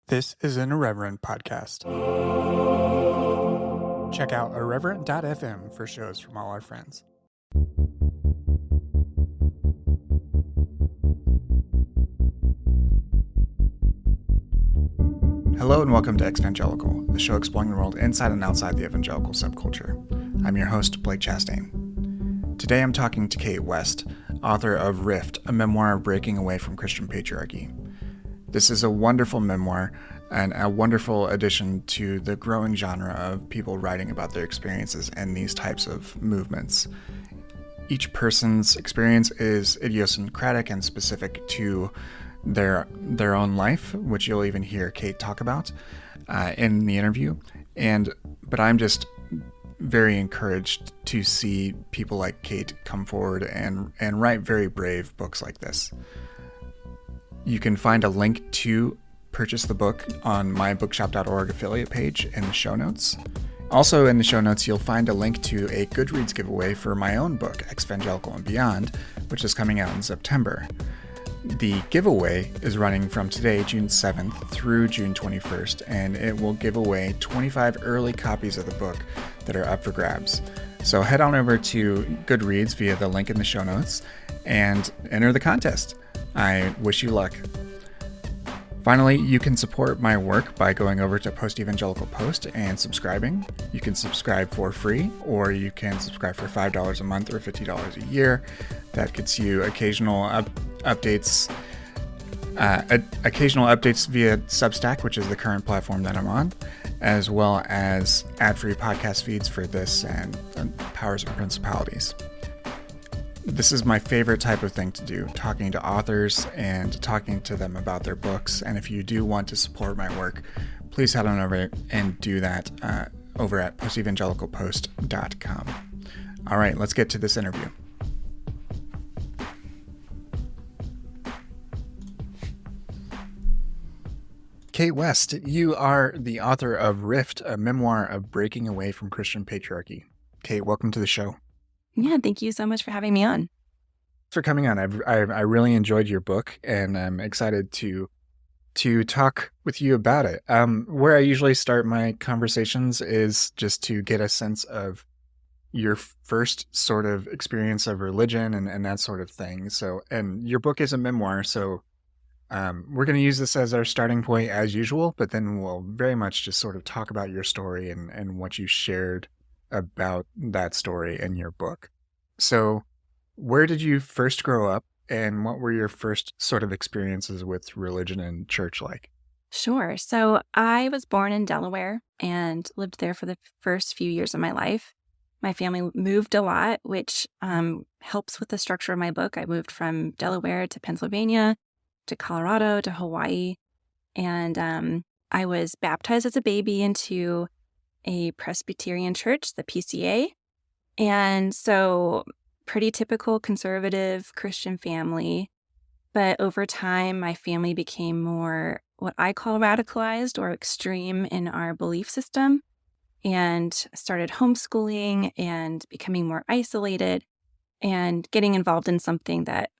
This is an Irreverent podcast. Check out irreverent.fm for shows from all our friends. Hello and welcome to Evangelical, the show exploring the world inside and outside the evangelical subculture. I'm your host, Blake Chastain. Today I'm talking to Cait West, author of Rift, a memoir of breaking away from Christian patriarchy. This is a wonderful memoir and a wonderful addition to the growing genre of people writing about their experiences in these types of movements. Each person's experience is idiosyncratic and specific to their own life, which you'll even hear Cait talk about in the interview. But I'm just very encouraged to see people like Cait come forward and write very brave books like this. You can find a link to purchase the book on my bookshop.org affiliate page in the show notes. Also in the show notes, you'll find a link to a Goodreads giveaway for my own book, Evangelical and Beyond, which is coming out in September. The giveaway is running from today, June 7th, through June 21st, and it will give away 25 early copies of the book that are up for grabs. So head on over to Goodreads via the link in the show notes and enter the contest. I wish you luck. Finally, you can support my work by going over to Post Evangelical Post and subscribing. You can subscribe for free, or you can subscribe for $5 a month or $50 a year. That gets you occasional updates via Substack, which is the current platform that I'm on, as well as ad-free podcast feeds for this and Powers and Principalities. This is my favorite type of thing to do, talking to authors and talking to them about their books. And if you do want to support my work, please head on over and do that over at postevangelicalpost.com. All right, let's get to this interview. Cait West, you are the author of Rift, a memoir of breaking away from Christian patriarchy. Cait, welcome to the show. Yeah, thank you so much for having me on. Thanks for coming on. I really enjoyed your book, and I'm excited to talk with you about it. Where I usually start my conversations is just to get a sense of your first sort of experience of religion and that sort of thing. So, and your book is a memoir, so we're going to use this as our starting point as usual, but then we'll very much just sort of talk about your story and what you shared about that story in your book. So where did you first grow up, and what were your first sort of experiences with religion and church like? Sure. So I was born in Delaware and lived there for the first few years of my life. My family moved a lot, which helps with the structure of my book. I moved from Delaware to Pennsylvania, to Colorado, to Hawaii, and I was baptized as a baby into a Presbyterian church, the PCA. And so pretty typical conservative Christian family. But over time, my family became more what I call radicalized or extreme in our belief system, and started homeschooling and becoming more isolated and getting involved in something that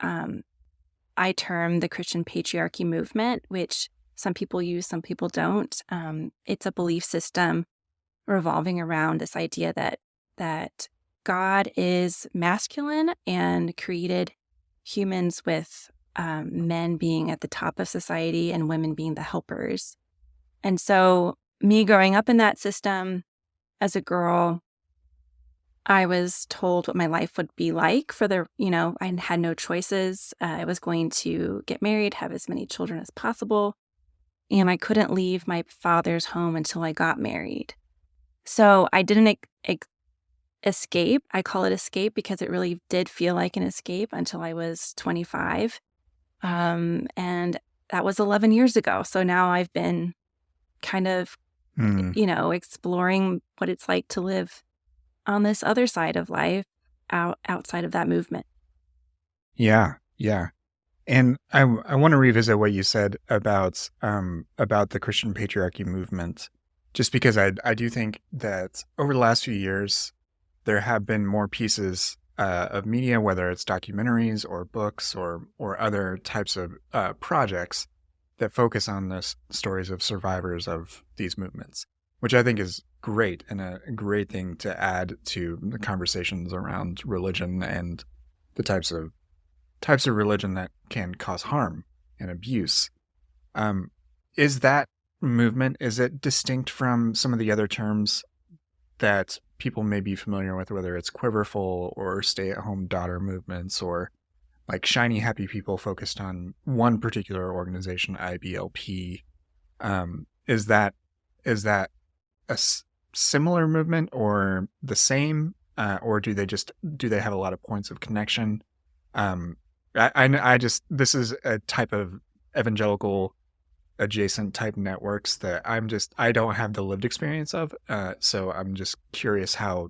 I term the Christian Patriarchy movement, which some people use, some people don't. It's a belief system revolving around this idea that God is masculine and created humans with men being at the top of society and women being the helpers. And so me growing up in that system as a girl, I was told what my life would be like I had no choices. I was going to get married, have as many children as possible, and I couldn't leave my father's home until I got married. So I didn't escape. I call it escape because it really did feel like an escape until I was 25. And that was 11 years ago. So now I've been kind of, exploring what it's like to live on this other side of life outside of that movement. Yeah. And I want to revisit what you said about the Christian patriarchy movement, just because I do think that over the last few years, there have been more pieces of media, whether it's documentaries or books or other types of projects that focus on the stories of survivors of these movements, which I think is great and a great thing to add to the conversations around religion and the types of religion that can cause harm and abuse. Is that movement, is it distinct from some of the other terms that people may be familiar with, whether it's quiverful or stay-at-home daughter movements, or like shiny happy people focused on one particular organization, IBLP? Is that a similar movement or the same, or do they have a lot of points of connection? This is a type of evangelical adjacent type networks that I don't have the lived experience of. So I'm just curious how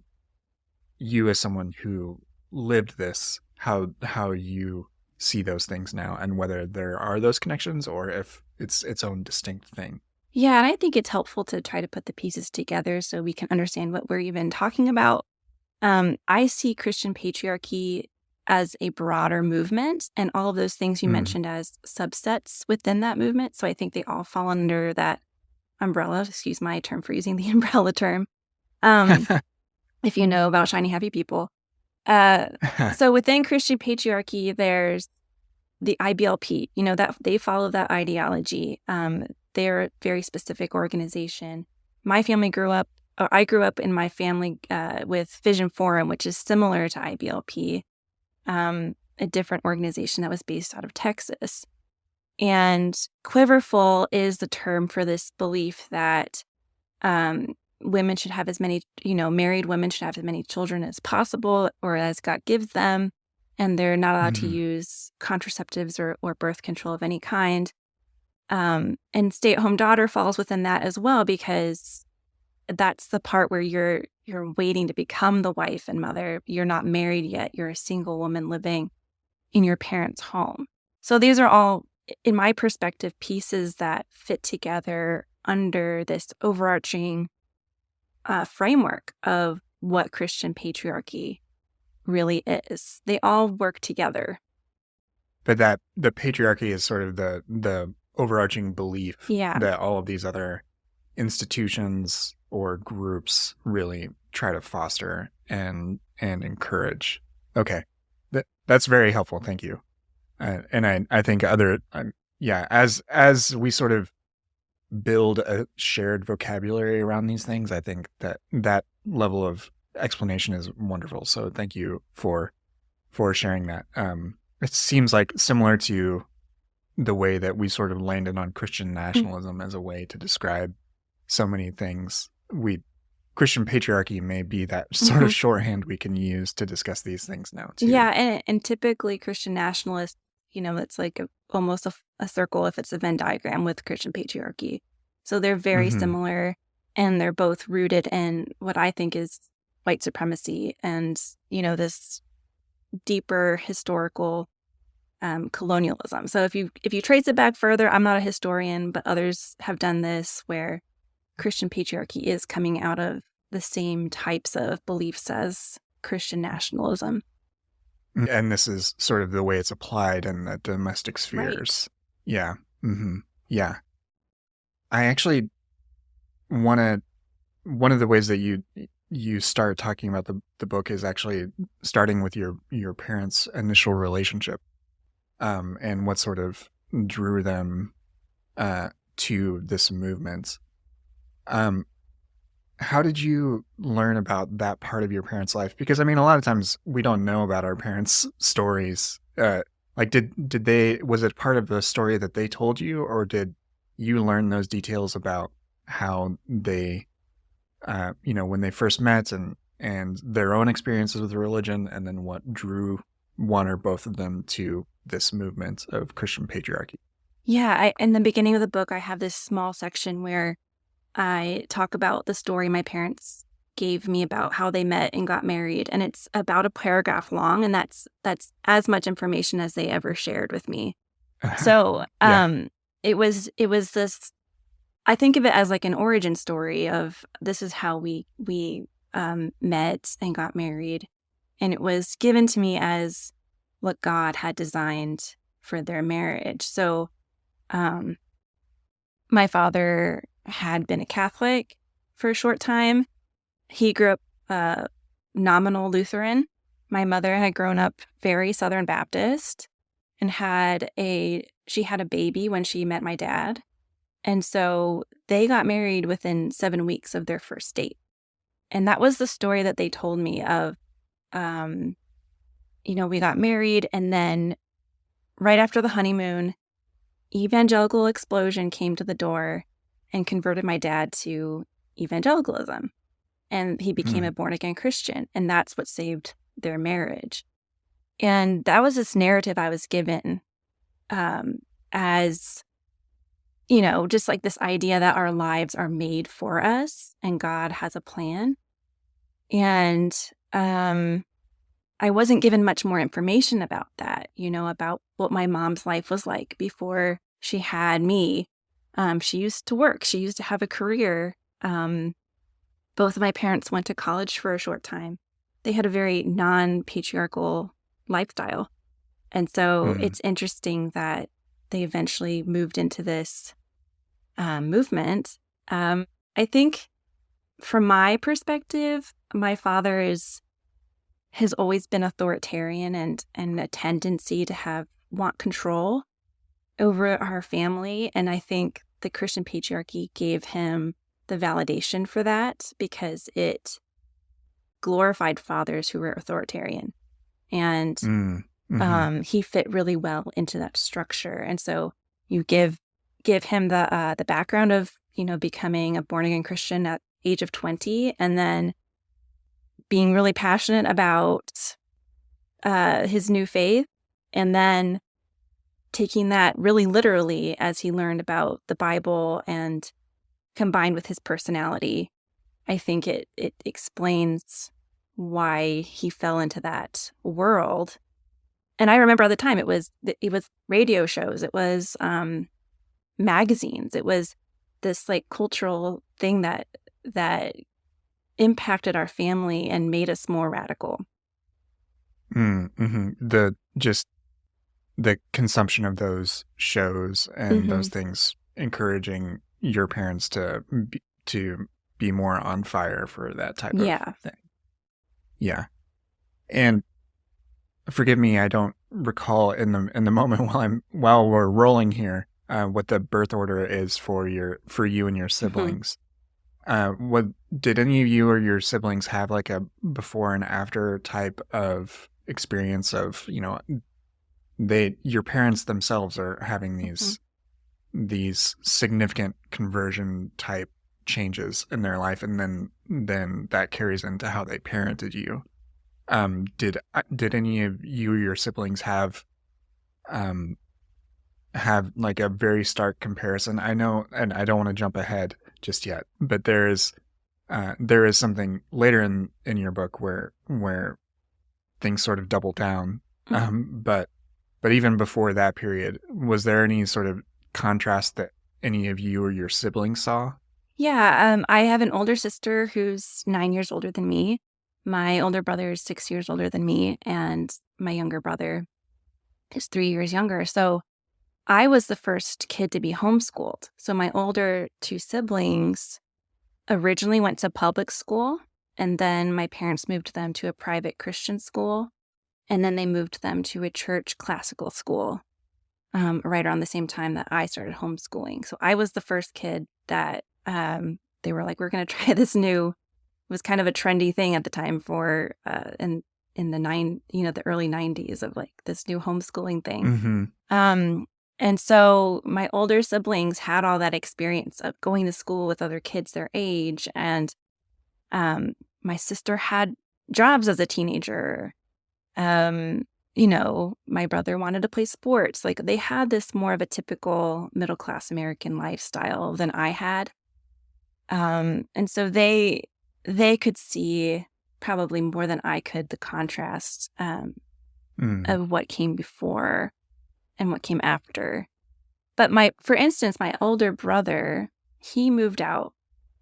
you, as someone who lived this, how you see those things now, and whether there are those connections or if it's its own distinct thing. Yeah, and I think it's helpful to try to put the pieces together so we can understand what we're even talking about. I see Christian patriarchy as a broader movement, and all of those things you mentioned as subsets within that movement. So I think they all fall under that umbrella. Excuse my term for using the umbrella term. If you know about shiny happy people. So within Christian patriarchy, there's the IBLP, that they follow that ideology. They're a very specific organization. I grew up in my family with Vision Forum, which is similar to IBLP, a different organization that was based out of Texas. And quiverful is the term for this belief that women should have as many, married women should have as many children as possible or as God gives them. And they're not allowed to use contraceptives or birth control of any kind. And stay-at-home daughter falls within that as well, because that's the part where you're waiting to become the wife and mother. You're not married yet. You're a single woman living in your parents' home. So these are all, in my perspective, pieces that fit together under this overarching framework of what Christian patriarchy really is. They all work together. But that the patriarchy is sort of the overarching belief that all of these other institutions or groups really try to foster and encourage. Okay, that's very helpful. Thank you. And I think as we sort of build a shared vocabulary around these things, I think that level of explanation is wonderful. So thank you for sharing that. It seems like similar to the way that we sort of landed on Christian nationalism as a way to describe so many things. Christian patriarchy may be that sort of shorthand we can use to discuss these things now too. Yeah, and typically Christian nationalists, it's like almost a circle if it's a Venn diagram with Christian patriarchy. So they're very similar, and they're both rooted in what I think is white supremacy and, this deeper historical colonialism. So if you trace it back further, I'm not a historian, but others have done this, where Christian patriarchy is coming out of the same types of beliefs as Christian nationalism. And this is sort of the way it's applied in the domestic spheres. Right. Yeah. Yeah. I actually one of the ways that you start talking about the book is actually starting with your parents' initial relationship, and what sort of drew them to this movement. How did you learn about that part of your parents' life? Because a lot of times we don't know about our parents' stories. Was it part of the story that they told you, or did you learn those details about how they, when they first met and their own experiences with religion, and then what drew one or both of them to this movement of Christian patriarchy? Yeah, in the beginning of the book, I have this small section where I talk about the story my parents gave me about how they met and got married, and it's about a paragraph long, and that's as much information as they ever shared with me. So, it was this. I think of it as like an origin story of this is how we met and got married, and it was given to me as what God had designed for their marriage. So, My father had been a Catholic for a short time. He grew up nominal Lutheran. My mother had grown up very Southern Baptist and she had a baby when she met my dad. And so they got married within 7 weeks of their first date. And that was the story that they told me of, we got married, and then right after the honeymoon, evangelical explosion came to the door and converted my dad to evangelicalism. And he became a born-again Christian, and that's what saved their marriage. And that was this narrative I was given as, just like this idea that our lives are made for us and God has a plan. And I wasn't given much more information about that, about what my mom's life was like before she had me. She used to work. She used to have a career. Both of my parents went to college for a short time. They had a very non-patriarchal lifestyle. And so it's interesting that they eventually moved into this movement. I think from my perspective, my father has always been authoritarian and a tendency to want control over our family. And I think the Christian Patriarchy gave him the validation for that because it glorified fathers who were authoritarian. And he fit really well into that structure. And so you give him the background of, becoming a born-again Christian at age of 20, and then being really passionate about his new faith, and then taking that really literally as he learned about the Bible and combined with his personality. I think it explains why he fell into that world. And I remember at the time it was radio shows, it was magazines, it was this like cultural thing that impacted our family and made us more radical. The consumption of those shows and those things encouraging your parents to be more on fire for that type of thing. Yeah. And forgive me, I don't recall in the moment while we're rolling here what the birth order is for you and your siblings. What did any of you or your siblings have like a before and after type of experience of, your parents themselves are having these significant conversion type changes in their life, and then that carries into how they parented you. Did any of you or your siblings have like a very stark comparison? I know, and I don't want to jump ahead just yet, but there is something later in your book where things sort of double down. But even before that period, was there any sort of contrast that any of you or your siblings saw? Yeah, I have an older sister who's 9 years older than me. My older brother is 6 years older than me, and my younger brother is 3 years younger. So I was the first kid to be homeschooled. So my older two siblings originally went to public school, and then my parents moved them to a private Christian school, and then they moved them to a church classical school right around the same time that I started homeschooling. So I was the first kid that they were like, we're going to try this new, it was kind of a trendy thing at the time for in the early 90s of like this new homeschooling thing. And so my older siblings had all that experience of going to school with other kids their age. And my sister had jobs as a teenager. My brother wanted to play sports. Like they had this more of a typical middle-class American lifestyle than I had. And so they could see probably more than I could the contrast of what came before and what came after. But for instance, my older brother, he moved out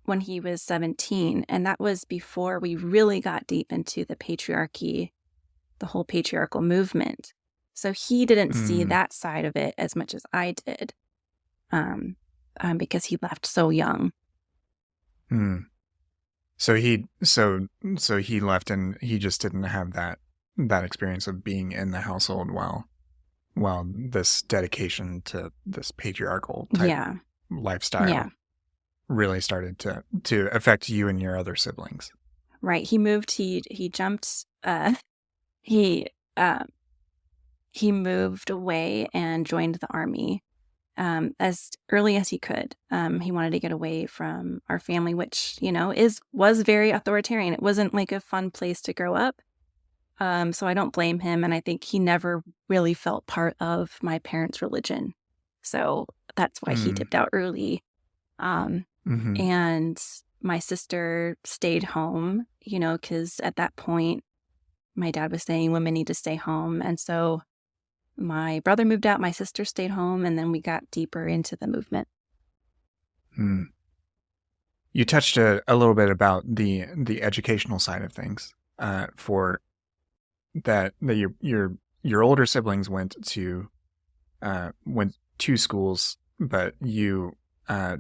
when he was 17, and that was before we really got deep into the patriarchy, the whole patriarchal movement. So he didn't see that side of it as much as I did. because he left so young. Hmm. So he left, and he just didn't have that experience of being in the household while this dedication to this patriarchal type Yeah. lifestyle Yeah. really started to affect you and your other siblings. Right. He moved, he jumped, he, uh, he moved away and joined the army as early as he could. He wanted to get away from our family, which, was very authoritarian. It wasn't like a fun place to grow up. So I don't blame him. And I think he never really felt part of my parents' religion. So that's why he Mm. dipped out early. Mm-hmm. And my sister stayed home, because at that point, my dad was saying women need to stay home. And so my brother moved out, my sister stayed home, and then we got deeper into the movement. Mm. You touched a little bit about the educational side of things. For that your older siblings went to schools, but you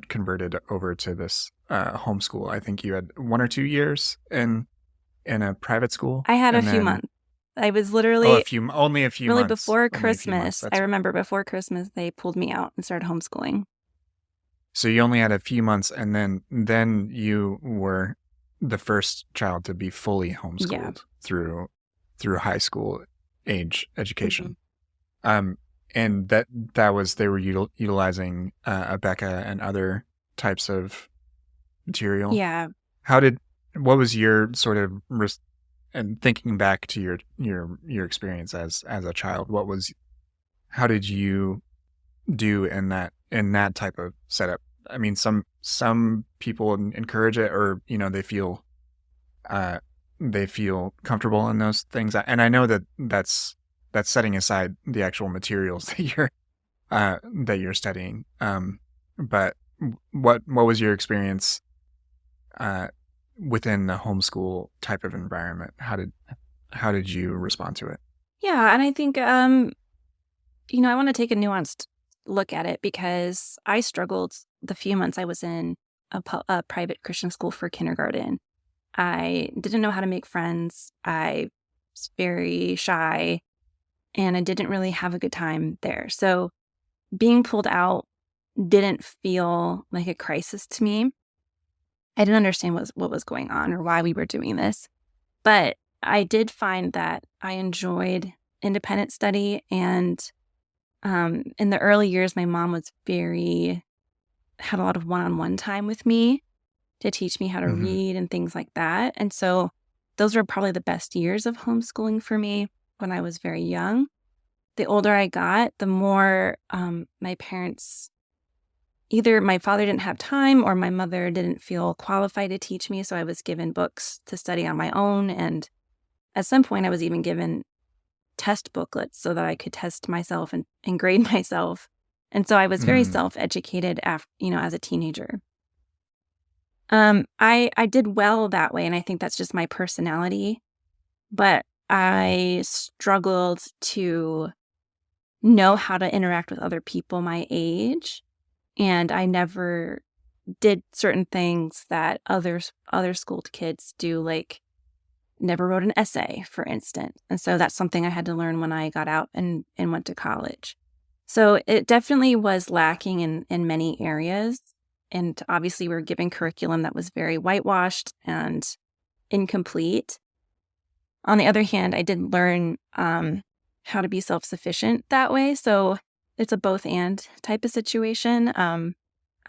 converted over to this homeschool. I think you had 1 or 2 years in a private school. I had a and few then months. I was only literally a few really months. before Only a few months. Christmas. I remember before Christmas, they pulled me out and started homeschooling. So you only had a few months, and then you were the first child to be fully homeschooled through high school age education. Mm-hmm. And that was, they were utilizing Abeka and other types of material. Yeah. What was your sort of and thinking back to your experience as a child, how did you do in that type of setup? I mean, some people encourage it, or they feel comfortable in those things, and I know that's setting aside the actual materials that you're studying. But what was your experience within the homeschool type of environment? How did you respond to it? Yeah, and I think I want to take a nuanced look at it, because I struggled the few months I was in a private Christian school for kindergarten. I didn't know how to make friends. I was very shy, and I didn't really have a good time there. So being pulled out didn't feel like a crisis to me. I didn't understand what was going on or why we were doing this. But I did find that I enjoyed independent study, and in the early years, my mom had a lot of one-on-one time with me to teach me how to Mm-hmm. read and things like that. And so those were probably the best years of homeschooling for me when I was very young. The older I got, the more my parents, either my father didn't have time or my mother didn't feel qualified to teach me. So I was given books to study on my own. And at some point, I was even given test booklets so that I could test myself and grade myself. And so I was very self-educated as a teenager. I did well that way, and I think that's just my personality. But I struggled to know how to interact with other people my age, and I never did certain things that other schooled kids do, like never wrote an essay, for instance. And so that's something I had to learn when I got out and went to college. So it definitely was lacking in many areas. And obviously, we were given curriculum that was very whitewashed and incomplete. On the other hand, I did learn how to be self-sufficient that way. So it's a both and type of situation.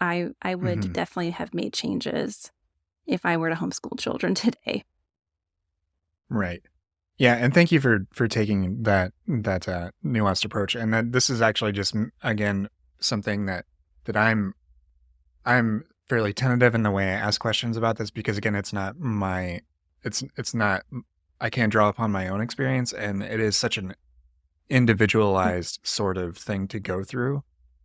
I would definitely have made changes if I were to homeschool children today. Right. Yeah, and thank you for taking that nuanced approach. And that this is actually just, again, something that I'm fairly tentative in the way I ask questions about this, because again, it's not I can't draw upon my own experience, and it is such an individualized sort of thing to go through,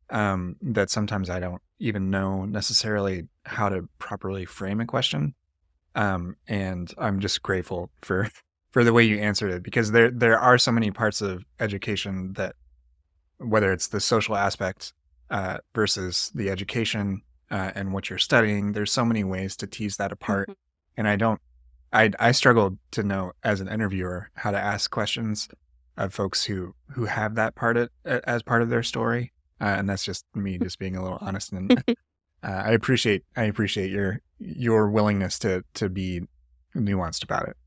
that sometimes I don't even know necessarily how to properly frame a question. And I'm just grateful for the way you answered it, because there are so many parts of education that, whether it's the social aspect versus the education and what you're studying. There's so many ways to tease that apart. Mhm. And I struggle to know as an interviewer how to ask questions of folks who have that as part of their story. And that's just me just being a little honest. And I appreciate your willingness to be nuanced about it.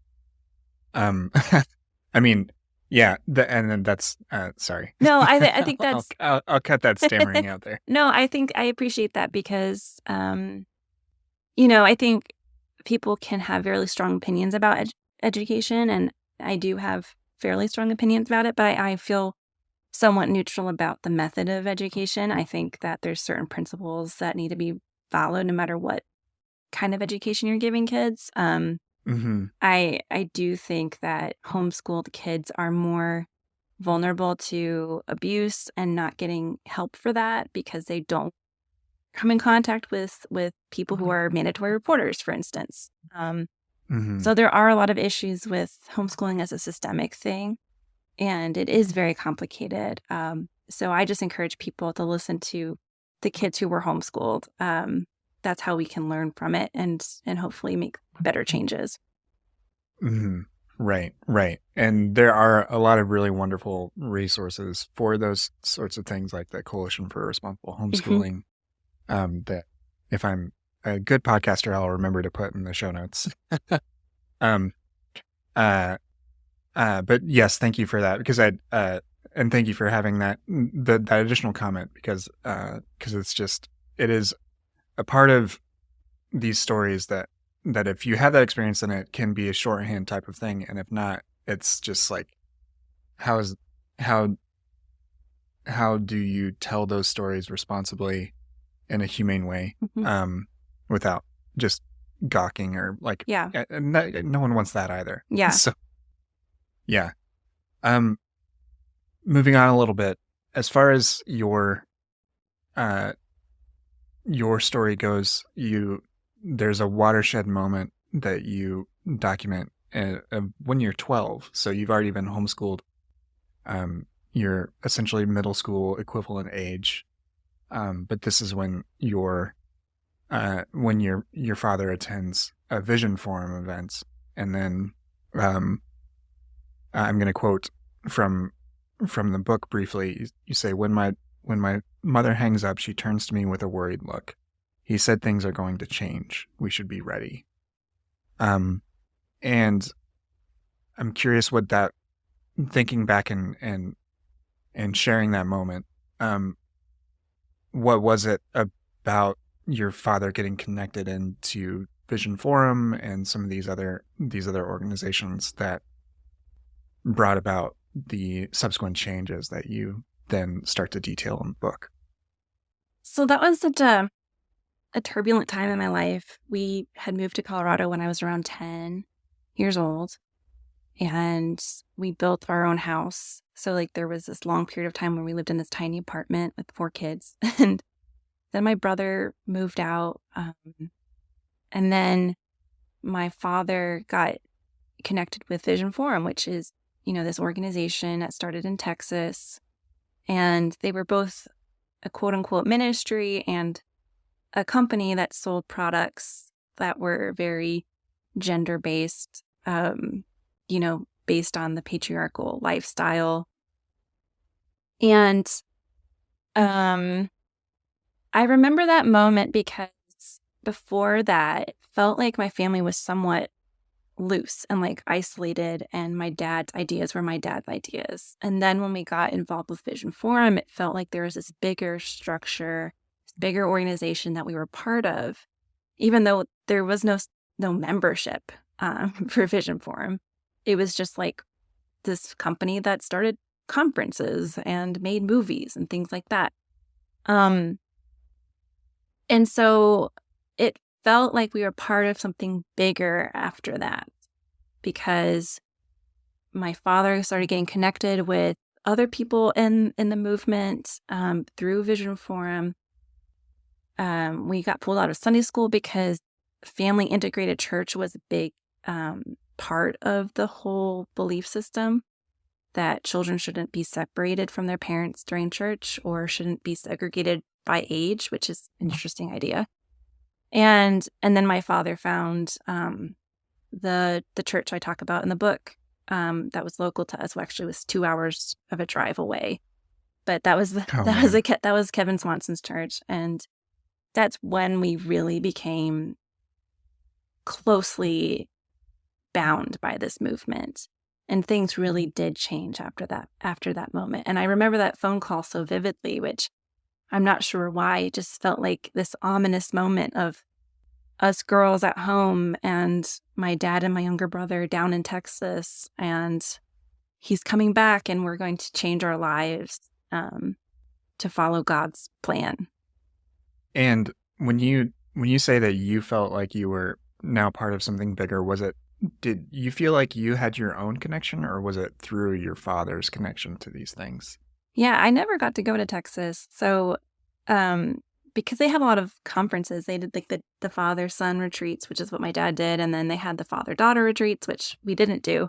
I mean, yeah, and then that's sorry. No, I think that's I'll cut that stammering out there. no, I think I appreciate that because, I think people can have really strong opinions about education, and I do have fairly strong opinions about it, but I feel somewhat neutral about the method of education. I think that there's certain principles that need to be followed no matter what kind of education you're giving kids. Hmm. I do think that homeschooled kids are more vulnerable to abuse and not getting help for that because they don't come in contact with people who are mandatory reporters, for instance. Hmm. So there are a lot of issues with homeschooling as a systemic thing, and it is very complicated. So I just encourage people to listen to the kids who were homeschooled. That's how we can learn from it and hopefully make better changes. Hmm. Right, right. And there are a lot of really wonderful resources for those sorts of things, like the Coalition for Responsible Mhm. Homeschooling. That if I'm a good podcaster, I'll remember to put in the show notes. um, uh, but yes, thank you for that because and thank you for having that additional comment because it is a part of these stories that if you have that experience, then it can be a shorthand type of thing, and if not, it's just like how is how how do you tell those stories responsibly in a humane way, Mhm. without just gawking or like Yeah. no one wants that either. Yeah. So yeah. Um, moving on a little bit, as far as uh your story goes, there's a watershed moment that you document when you're 12. So you've already been homeschooled. You're essentially middle school equivalent age. But this is when your father attends a Vision Forum event, and then um, I'm going to quote from the book briefly. You say, when my mother hangs up, she turns to me with a worried look. He said things are going to change. We should be ready. And I'm curious what that, thinking back and sharing that moment, um, what was it about your father getting connected into Vision Forum and some of these other organizations that brought about the subsequent changes that you then start to detail in the book? So that was such a turbulent time in my life. We had moved to Colorado when I was around 10 years old, and we built our own house. So, like, there was this long period of time where we lived in this tiny apartment with 4 kids. And then my brother moved out. And then my father got connected with Vision Forum, which is, this organization that started in Texas. And they were both a quote unquote ministry and a company that sold products that were very gender based, based on the patriarchal lifestyle. And I remember that moment because before that, it felt like my family was somewhat loose and like isolated, and my dad's ideas were my dad's ideas. And then when we got involved with Vision Forum, it felt like there was this bigger structure, this bigger organization that we were part of, even though there was no membership for Vision Forum. It was just like this company that started conferences and made movies and things like that. Um, and so it felt like we were part of something bigger after that, because my father started getting connected with other people in the movement through Vision Forum. We got pulled out of Sunday school because family integrated church was a big part of the whole belief system that children shouldn't be separated from their parents during church or shouldn't be segregated by age, which is an interesting idea. And then my father found the church I talk about in the book that was local to us. Well, actually, was 2 hours of a drive away, but that was that was Kevin Swanson's church, and that's when we really became closely bound by this movement, and things really did change after that moment. And I remember that phone call so vividly, which I'm not sure why. It just felt like this ominous moment of us girls at home and my dad and my younger brother down in Texas, and he's coming back and we're going to change our lives to follow God's plan. And when you say that you felt like you were now part of something bigger, did you feel like you had your own connection, or was it through your father's connection to these things? Yeah, I never got to go to Texas. So because they have a lot of conferences, they did like the father-son retreats, which is what my dad did. And then they had the father-daughter retreats, which we didn't do.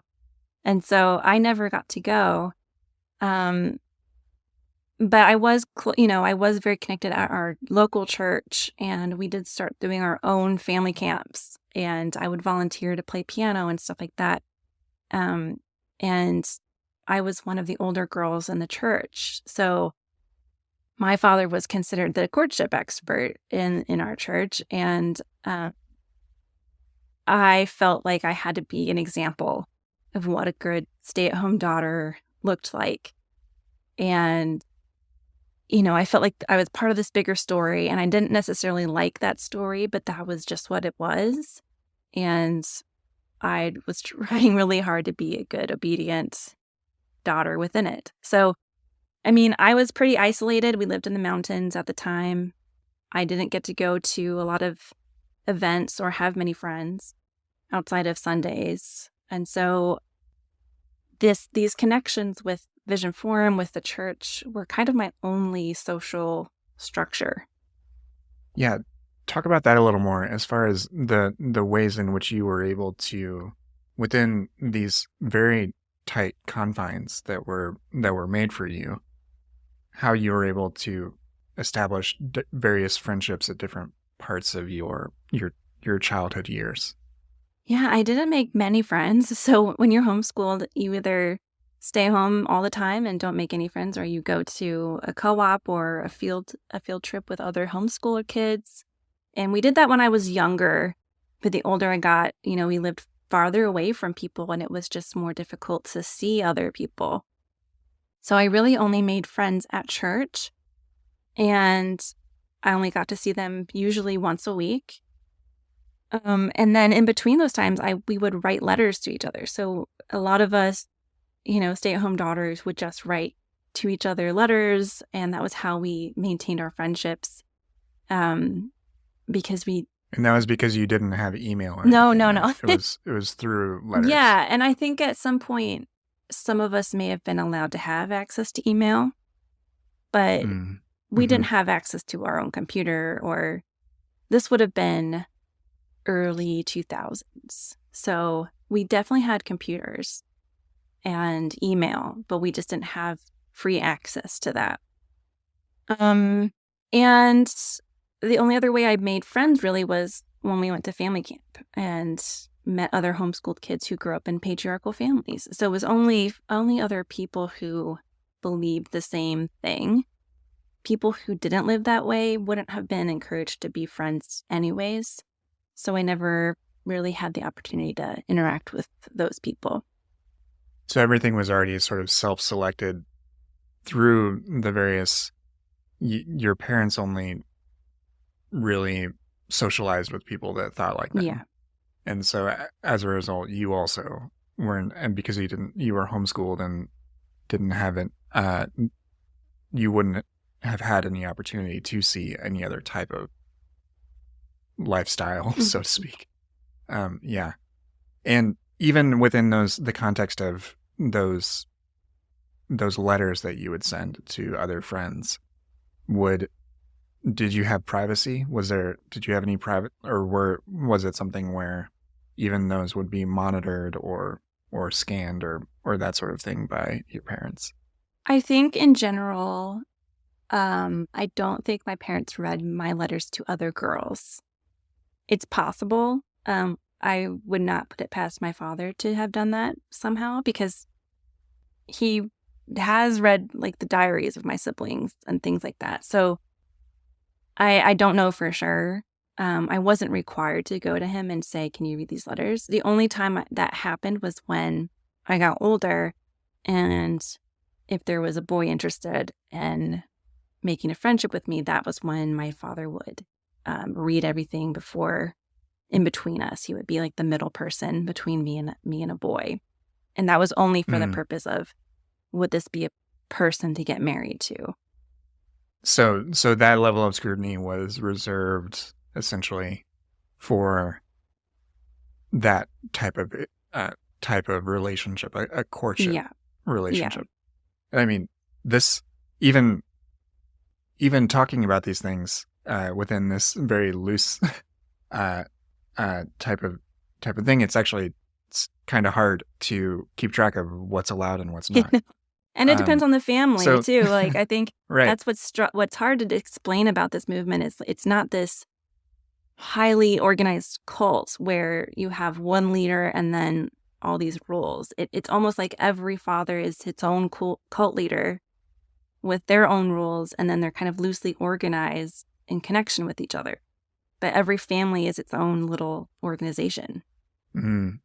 And so I never got to go. But I was, I was very connected at our local church, and we did start doing our own family camps. And I would volunteer to play piano and stuff like that. And I was one of the older girls in the church. So my father was considered the courtship expert in our church. And I felt like I had to be an example of what a good stay-at-home daughter looked like. And, I felt like I was part of this bigger story, and I didn't necessarily like that story, but that was just what it was. And I was trying really hard to be a good, obedient daughter within it. So, I was pretty isolated. We lived in the mountains at the time. I didn't get to go to a lot of events or have many friends outside of Sundays. And so these connections with Vision Forum, with the church, were kind of my only social structure. Yeah. Talk about that a little more, as far as the ways in which you were able to, within these very tight confines that were made for you, how you were able to establish various friendships at different parts of your childhood years. Yeah, I didn't make many friends. So when you're homeschooled, you either stay home all the time and don't make any friends, or you go to a co-op or a field trip with other homeschooler kids. And we did that when I was younger, but the older I got, we lived farther away from people, and it was just more difficult to see other people. So I really only made friends at church, and I only got to see them usually once a week. And then in between those times, we would write letters to each other. So a lot of us, stay-at-home daughters would just write to each other letters, and that was how we maintained our friendships. And that was because you didn't have email or No. It was through letters. Yeah, and I think at some point, some of us may have been allowed to have access to email, but we didn't have access to our own computer, or this would have been early 2000s. So we definitely had computers and email, but we just didn't have free access to that. And the only other way I made friends really was when we went to family camp and met other homeschooled kids who grew up in patriarchal families. So it was only other people who believed the same thing. People who didn't live that way wouldn't have been encouraged to be friends anyways. So I never really had the opportunity to interact with those people. So everything was already sort of self-selected through the various, your parents only really socialized with people that thought like them. Yeah. And so as a result, you also weren't, and because you were homeschooled and didn't have it, you wouldn't have had any opportunity to see any other type of lifestyle, so to speak. Yeah. And even within the context of those letters that you would send to other friends, did you have privacy? Did you have any private, or was it something where even those would be monitored or scanned or that sort of thing by your parents? I think in general, I don't think my parents read my letters to other girls. It's possible. I would not put it past my father to have done that somehow, because he has read like the diaries of my siblings and things like that. So I don't know for sure. I wasn't required to go to him and say, can you read these letters? The only time that happened was when I got older, and if there was a boy interested in making a friendship with me, that was when my father would read everything in between us. He would be like the middle person between me and a boy. And that was only for the purpose of, would this be a person to get married to? So that level of scrutiny was reserved essentially for that type of relationship, a courtship relationship. Yeah. I mean, this even talking about these things within this very loose type of thing, it's kind of hard to keep track of what's allowed and what's not. And it depends on the family too. Like, I think right. That's what's hard to explain about this movement is it's not this highly organized cult where you have one leader and then all these rules. It's almost like every father is its own cult leader with their own rules, and then they're kind of loosely organized in connection with each other. But every family is its own little organization.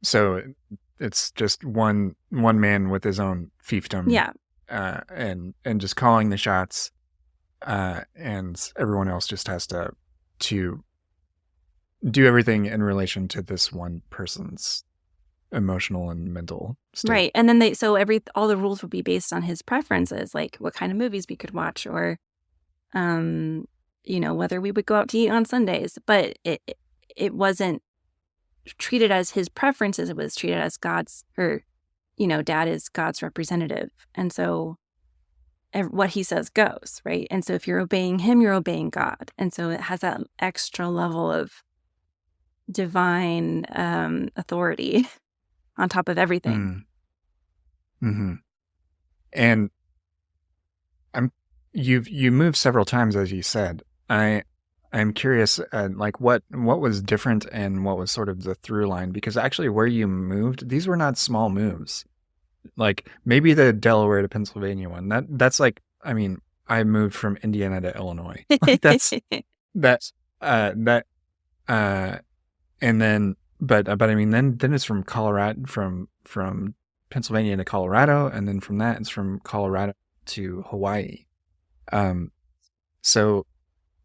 So it's just one man with his own fiefdom. Yeah. And just calling the shots, and everyone else just has to do everything in relation to this one person's emotional and mental state. Right. And then all the rules would be based on his preferences, like what kind of movies we could watch, or whether we would go out to eat on Sundays. But it wasn't treated as his preferences. It was treated as God's, or dad is God's representative. And so what he says goes, right? And so if you're obeying him, you're obeying God. And so it has that extra level of divine authority on top of everything. Mm-hmm. And you moved several times, as you said. I'm curious, like what was different and what was sort of the through line, because actually where you moved, these were not small moves. Like maybe the Delaware to Pennsylvania one, that's like, I mean, I moved from Indiana to Illinois. Like and then, but I mean, then it's from Colorado, from Pennsylvania to Colorado, and then from that it's from Colorado to Hawaii. So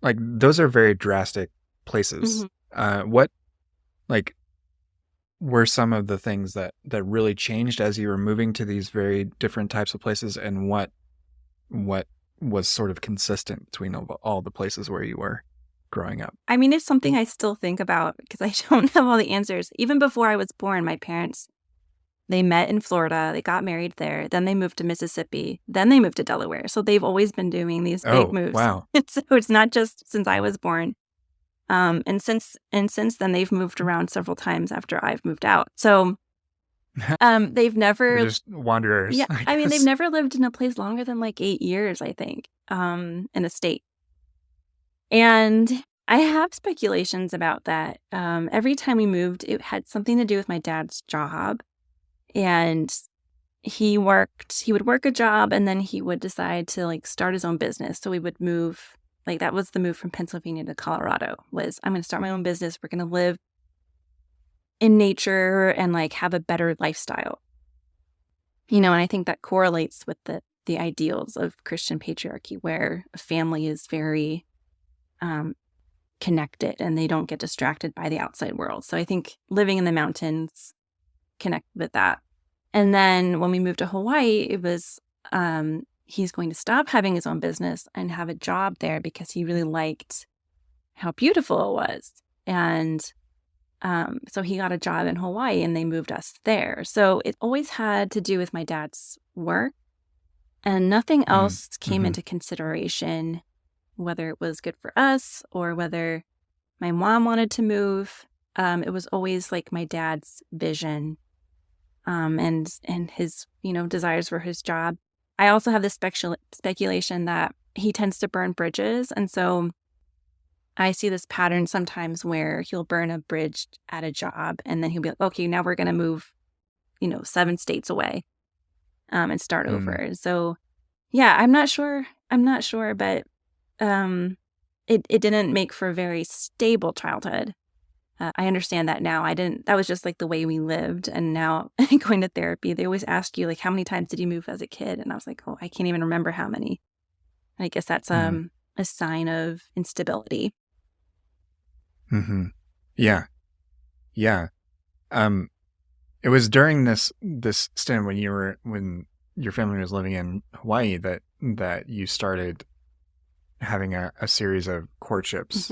like those are very drastic places. What like were some of the things that really changed as you were moving to these very different types of places, and what was sort of consistent between all the places where you were growing up? I mean, it's something I still think about because I don't have all the answers. Even before I was born, my parents, they met in Florida, they got married there, then they moved to Mississippi, then they moved to Delaware. So they've always been doing these big moves. Wow. So it's not just since I was born. And since then they've moved around several times after I've moved out. So they've never They're just wanderers. Yeah. I mean, they've never lived in a place longer than like 8 years, I think, in a state. And I have speculations about that. Every time we moved, it had something to do with my dad's job. And he would work a job, and then he would decide to like start his own business. So we would move, like that was the move from Pennsylvania to Colorado, was I'm going to start my own business. We're going to live in nature and like have a better lifestyle. And I think that correlates with the ideals of Christian patriarchy, where a family is very connected and they don't get distracted by the outside world. So I think living in the mountains connect with that. And then when we moved to Hawaii, it was he's going to stop having his own business and have a job there because he really liked how beautiful it was. And so he got a job in Hawaii and they moved us there. So it always had to do with my dad's work, and nothing else came into consideration, whether it was good for us or whether my mom wanted to move. It was always like my dad's vision and his, desires for his job. I also have this speculation that he tends to burn bridges. And so I see this pattern sometimes where he'll burn a bridge at a job and then he'll be like, okay, now we're going to move, 7 states away and start over. So, yeah, I'm not sure, but it didn't make for a very stable childhood. I understand that now. That was just like the way we lived. And now going to therapy, they always ask you, like, how many times did you move as a kid? And I was like, oh, I can't even remember how many. I guess that's a sign of instability. Mm-hmm. Yeah. Yeah. It was during this stint when your family was living in Hawaii that you started having a series of courtships.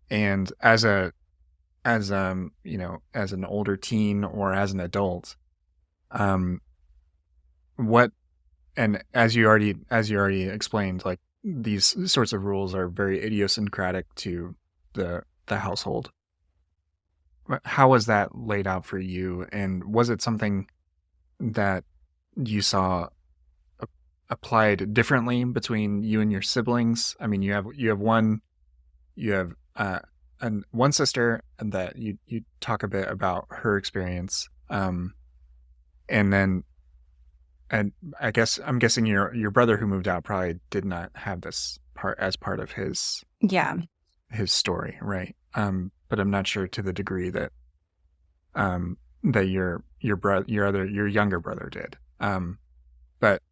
And as an older teen or as an adult, what, and as you already explained, like, these sorts of rules are very idiosyncratic to the household. How was that laid out for you, and was it something that you saw applied differently between you and your siblings? I mean, you have one sister, and that you talk a bit about her experience, and then, and I'm guessing your brother who moved out probably did not have this part of his story, right? But I'm not sure to the degree that that your younger brother did. But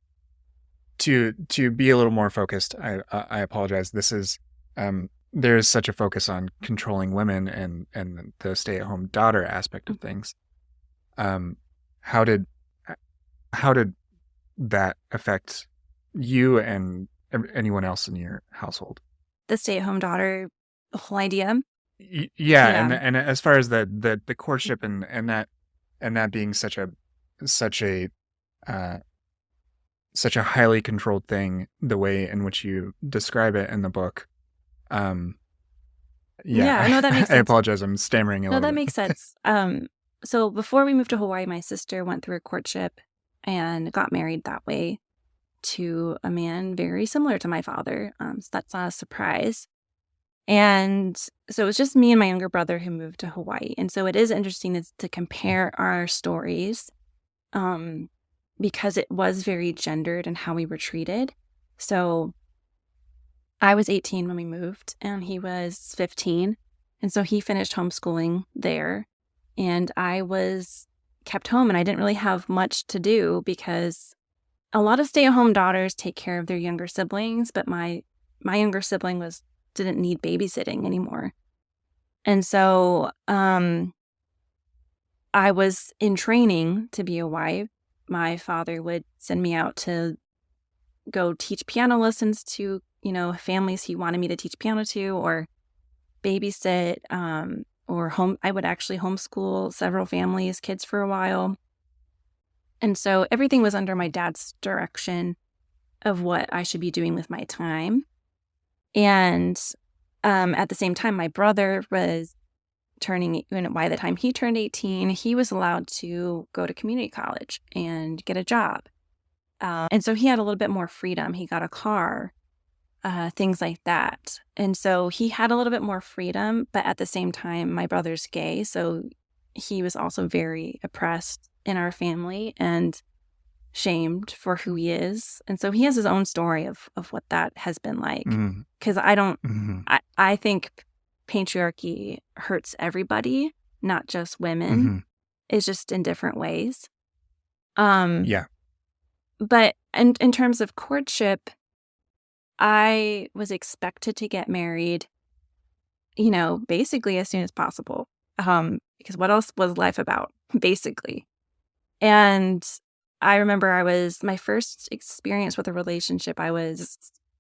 to be a little more focused, I apologize. This is there is such a focus on controlling women and the stay-at-home daughter aspect of things. How did that affect you and anyone else in your household? The stay-at-home daughter whole idea. Yeah. And as far as the courtship and that being such a highly controlled thing, the way in which you describe it in the book. No, that makes sense. I apologize, I'm stammering a little bit. No, that makes sense. So before we moved to Hawaii, my sister went through a courtship and got married that way to a man very similar to my father. So that's not a surprise. And so it was just me and my younger brother who moved to Hawaii. And so it is interesting to compare our stories because it was very gendered in how we were treated. So I was 18 when we moved and he was 15. And so he finished homeschooling there. And I was kept home and I didn't really have much to do because a lot of stay-at-home daughters take care of their younger siblings. But my younger sibling didn't need babysitting anymore. And so I was in training to be a wife. My father would send me out to go teach piano lessons to, families he wanted me to teach piano to, or babysit, or I would actually homeschool several families' kids for a while. And so everything was under my dad's direction of what I should be doing with my time. And at the same time, my brother was by the time he turned 18, he was allowed to go to community college and get a job. And so he had a little bit more freedom. He got a car, things like that. And so he had a little bit more freedom, but at the same time, my brother's gay. So he was also very oppressed in our family and shamed for who he is. And so he has his own story of what that has been like. Because I think patriarchy hurts everybody, not just women. It's just in different ways. But in terms of courtship, I was expected to get married, basically as soon as possible. Because what else was life about, basically? And I remember my first experience with a relationship, I was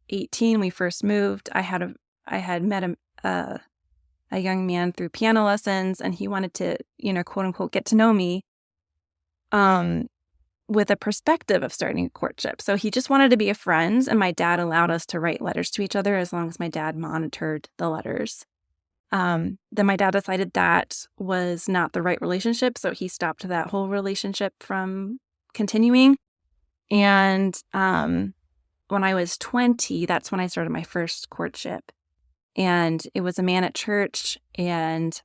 18. We first moved. I had met a young man through piano lessons, and he wanted to, quote unquote, get to know me with a perspective of starting a courtship. So he just wanted to be a friend, and my dad allowed us to write letters to each other as long as my dad monitored the letters. Then my dad decided that was not the right relationship, so he stopped that whole relationship from continuing. And when I was 20, that's when I started my first courtship. And it was a man at church, and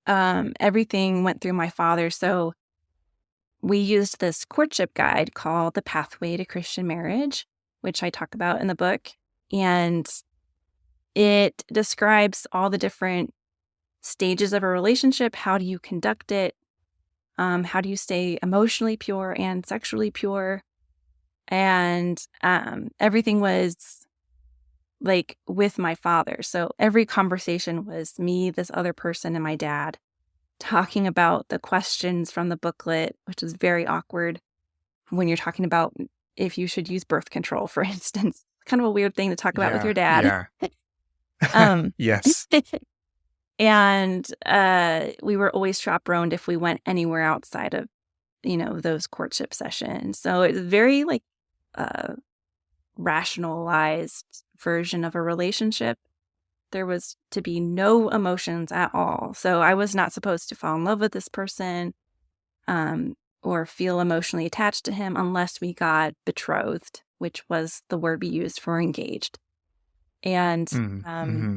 everything went through my father. So we used this courtship guide called The Pathway to Christian Marriage, which I talk about in the book. And it describes all the different stages of a relationship. How do you conduct it? How do you stay emotionally pure and sexually pure? And everything was like with my father. So every conversation was me, this other person, and my dad talking about the questions from the booklet, which is very awkward when you're talking about if you should use birth control, for instance. Kind of a weird thing to talk about with your dad. Yeah. Um, Yes. and we were always chaperoned if we went anywhere outside of, those courtship sessions. So it's very like rationalized version of a relationship. There was to be no emotions at all. So I was not supposed to fall in love with this person or feel emotionally attached to him unless we got betrothed, which was the word we used for engaged. And Mm-hmm.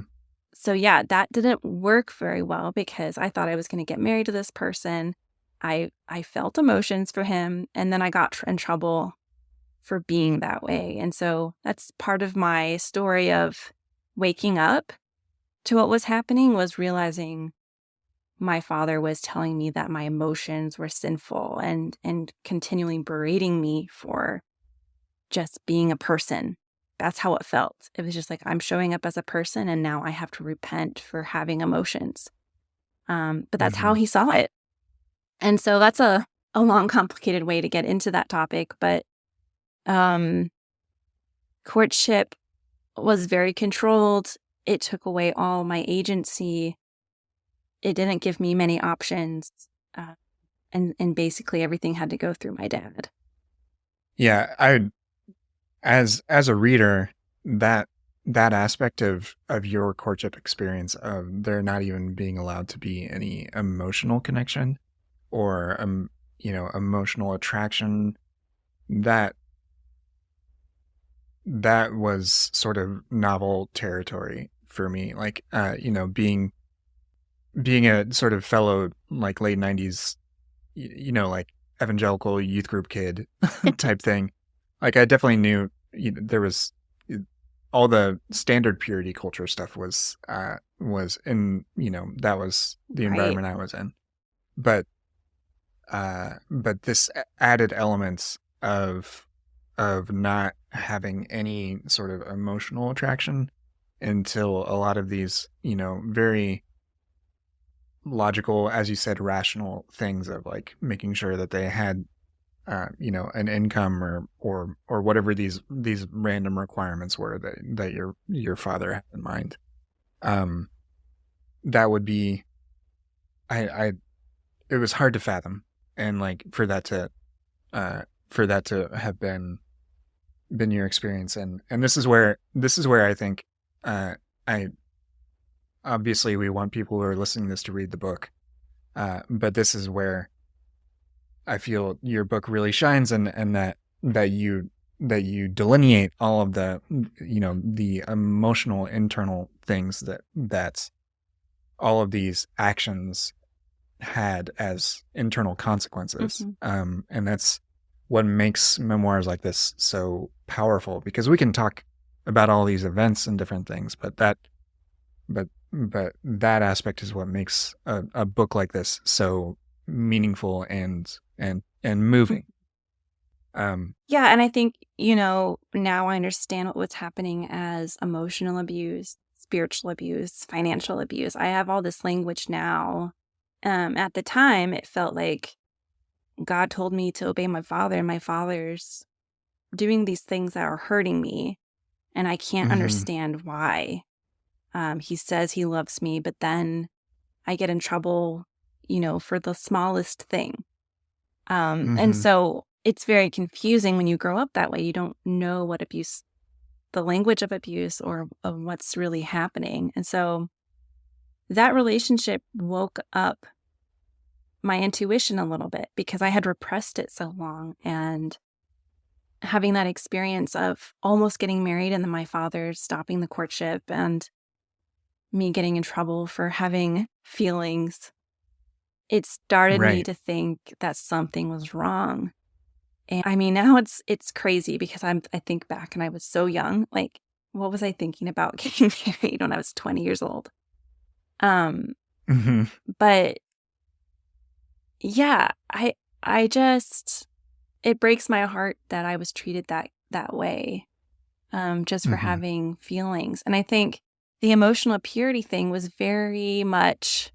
so, yeah, that didn't work very well because I thought I was going to get married to this person. I felt emotions for him, and then I got in trouble for being that way. And so that's part of my story of waking up to what was happening, was realizing my father was telling me that my emotions were sinful and continually berating me for just being a person. That's how it felt. It was just like, I'm showing up as a person and now I have to repent for having emotions. But that's how he saw it. And so that's a long, complicated way to get into that topic. But courtship was very controlled. It took away all my agency. It didn't give me many options. And basically everything had to go through my dad. Yeah, as a reader, that aspect of your courtship experience of there not even being allowed to be any emotional connection or emotional attraction, that was sort of novel territory for me. Like being a sort of fellow like late 90s like evangelical youth group kid type thing. Like I definitely knew there was all the standard purity culture stuff was in, that was the environment I was in. But this added elements of not having any sort of emotional attraction until a lot of these, very logical, as you said, rational things of like making sure that they had an income or whatever these random requirements were that your father had in mind. That would be, it was hard to fathom, and like for that to have been your experience, and this is where I think I obviously we want people who are listening to this to read the book, but this is where I feel your book really shines, and that you delineate all of the the emotional internal things that all of these actions had as internal consequences. And that's what makes memoirs like this so powerful, because we can talk about all these events and different things, but that aspect is what makes a book like this so meaningful and moving. Yeah, and I think, now I understand what was happening as emotional abuse, spiritual abuse, financial abuse. I have all this language now. At the time, it felt like God told me to obey my father, and my father's doing these things that are hurting me, and I can't understand why. He says he loves me, but then I get in trouble, for the smallest thing. And so it's very confusing when you grow up that way. You don't know what abuse, the language of abuse, or of what's really happening. And so that relationship woke up my intuition a little bit because I had repressed it so long. And having that experience of almost getting married and then my father stopping the courtship and me getting in trouble for having feelings, it started me Right. to think that something was wrong. And I mean, now it's crazy because I think back and I was so young. Like, what was I thinking about getting married when I was 20 years old? Um, Hmm. but yeah, I just it breaks my heart that I was treated that way, just for Hmm. having feelings. And I think the emotional purity thing was very much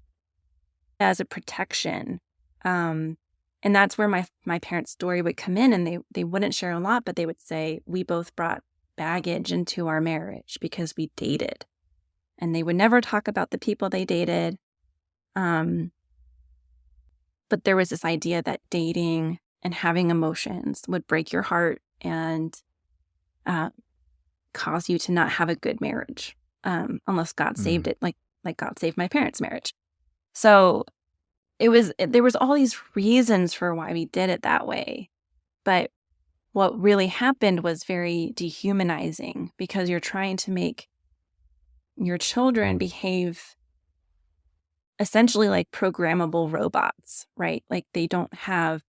as a protection. Um, and that's where my parents' story would come in, and they wouldn't share a lot, but they would say, we both brought baggage into our marriage because we dated. And they would never talk about the people they dated. Um, but there was this idea that dating and having emotions would break your heart and uh, cause you to not have a good marriage, unless God saved Mm. it, like God saved my parents' marriage. So there was all these reasons for why we did it that way. But what really happened was very dehumanizing because you're trying to make your children behave essentially like programmable robots, right? Like they don't have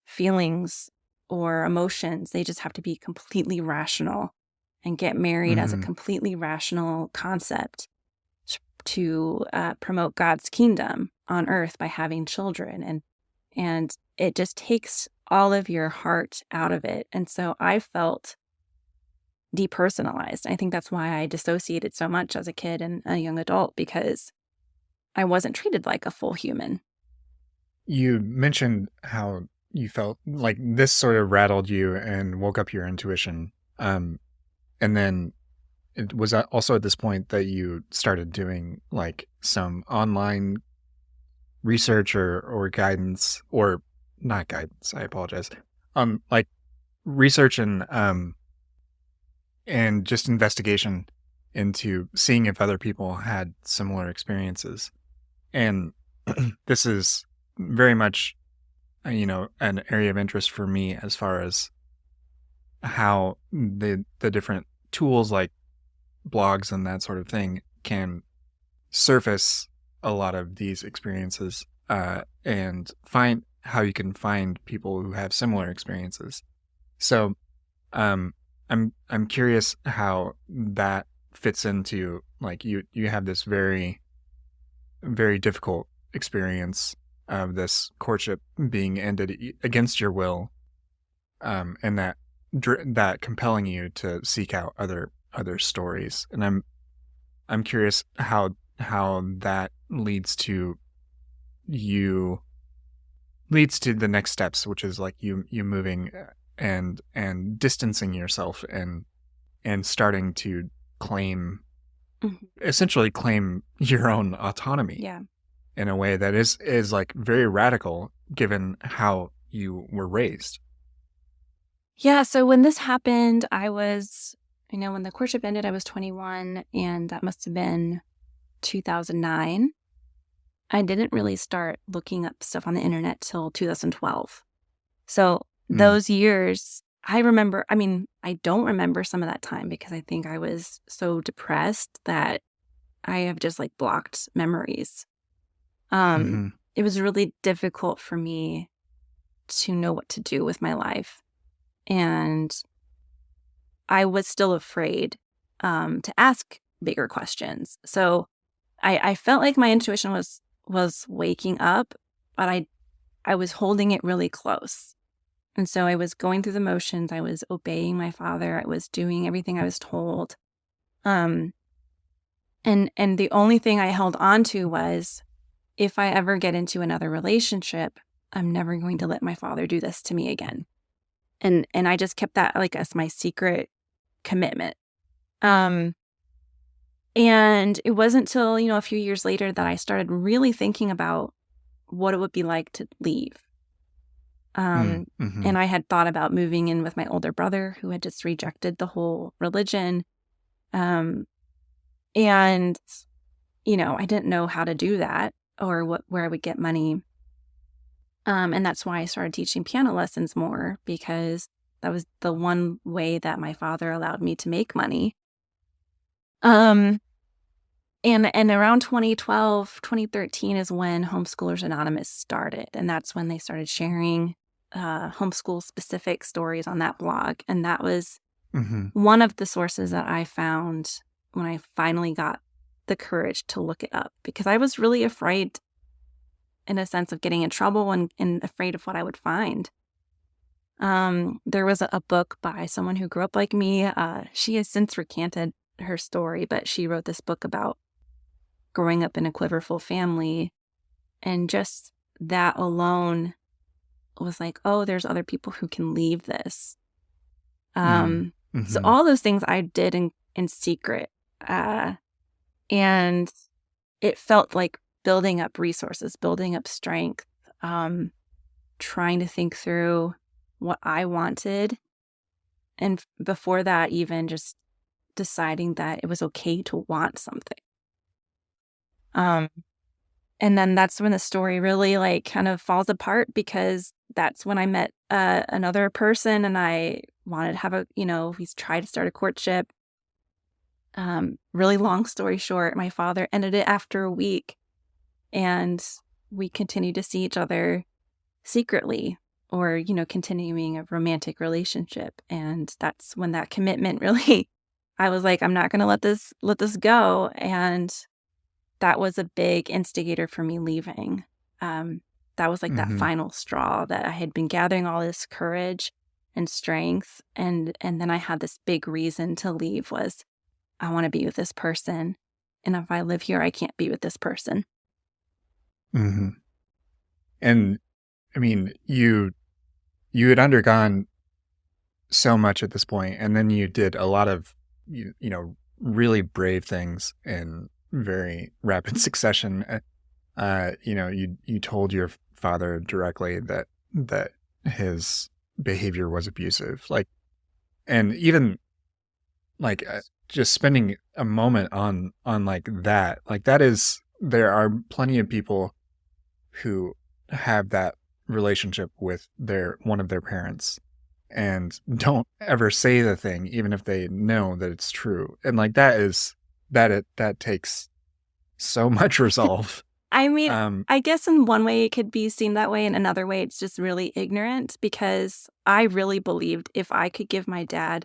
feelings or emotions. They just have to be completely rational and get married as a Hmm. completely rational concept to promote God's kingdom on earth by having children. And it just takes all of your heart out of it. And so I felt depersonalized. I think that's why I dissociated so much as a kid and a young adult, because I wasn't treated like a full human. You mentioned how you felt like this sort of rattled you and woke up your intuition. And then it was also at this point that you started doing like some online research or guidance, or not guidance, I apologize. Like research and just investigation into seeing if other people had similar experiences. And this is very much, an area of interest for me as far as how the different tools like blogs and that sort of thing can surface a lot of these experiences, and find how you can find people who have similar experiences. So, um, I'm curious how that fits into, like, you have this very very difficult experience of this courtship being ended against your will, and that compelling you to seek out other stories. And I'm curious how that you leads to the next steps, which is like you moving, and distancing yourself, and starting to claim Mhm. essentially claim your own autonomy Yeah. in a way that is like very radical given how you were raised. Yeah. So when this happened, when the courtship ended, I was 21, and that must have been 2009. I didn't really start looking up stuff on the internet till 2012. So Mm. those years, I don't remember some of that time because I think I was so depressed that I have just like blocked memories. Um, Hmm. it was really difficult for me to know what to do with my life. And I was still afraid to ask bigger questions. So I felt like my intuition was waking up, but I was holding it really close. And so I was going through the motions. I was obeying my father. I was doing everything I was told. Um, and the only thing I held on to was, if I ever get into another relationship, I'm never going to let my father do this to me again. And I just kept that like as my secret commitment. Um, and it wasn't till, a few years later that I started really thinking about what it would be like to leave. Mm. Um, Hmm. and I had thought about moving in with my older brother who had just rejected the whole religion. Um, and I didn't know how to do that or where I would get money. And that's why I started teaching piano lessons more, because that was the one way that my father allowed me to make money. And around 2012, 2013 is when Homeschoolers Anonymous started. And that's when they started sharing homeschool specific stories on that blog. And that was one of the sources that I found when I finally got the courage to look it up, because I was really afraid, in a sense, of getting in trouble and afraid of what I would find. There was a book by someone who grew up like me. She has since recanted her story, but she wrote this book about growing up in a quiverful family. And just that alone was like, oh, there's other people who can leave this. So all those things I did in secret. And it felt like building up resources, building up strength, trying to think through what I wanted. And before that, even just deciding that it was okay to want something. And then that's when the story really like kind of falls apart, because that's when I met another person, and I wanted to have we tried to start a courtship. Really long story short, my father ended it after a week, and we continued to see each other secretly, or, continuing a romantic relationship. And that's when that commitment really, I was like, I'm not going to let this go. And that was a big instigator for me leaving. That was like that final straw, that I had been gathering all this courage and strength. And then I had this big reason to leave, was I want to be with this person. And if I live here, I can't be with this person. And I mean, you had undergone so much at this point, and then you did a lot of, really brave things in very rapid succession. You told your father directly that his behavior was abusive, and even just spending a moment on that is, there are plenty of people who have that relationship with one of their parents and don't ever say the thing, even if they know that it's true. And that takes so much resolve. I mean, I guess in one way it could be seen that way. In another way, it's just really ignorant, because I really believed if I could give my dad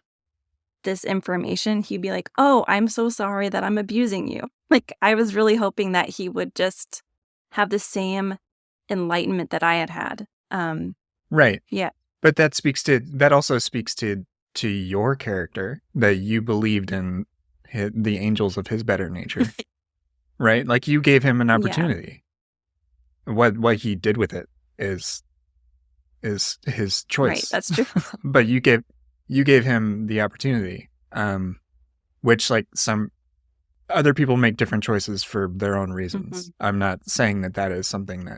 this information, he'd be like, oh, I'm so sorry that I'm abusing you. Like, I was really hoping that he would just have the same enlightenment that I had. Right. Yeah. But that also speaks to your character, that you believed in the angels of his better nature. Right? Like, you gave him an opportunity. Yeah. What he did with it is his choice. Right, that's true. But you gave him the opportunity, which, like, some other people make different choices for their own reasons. I'm not saying that is something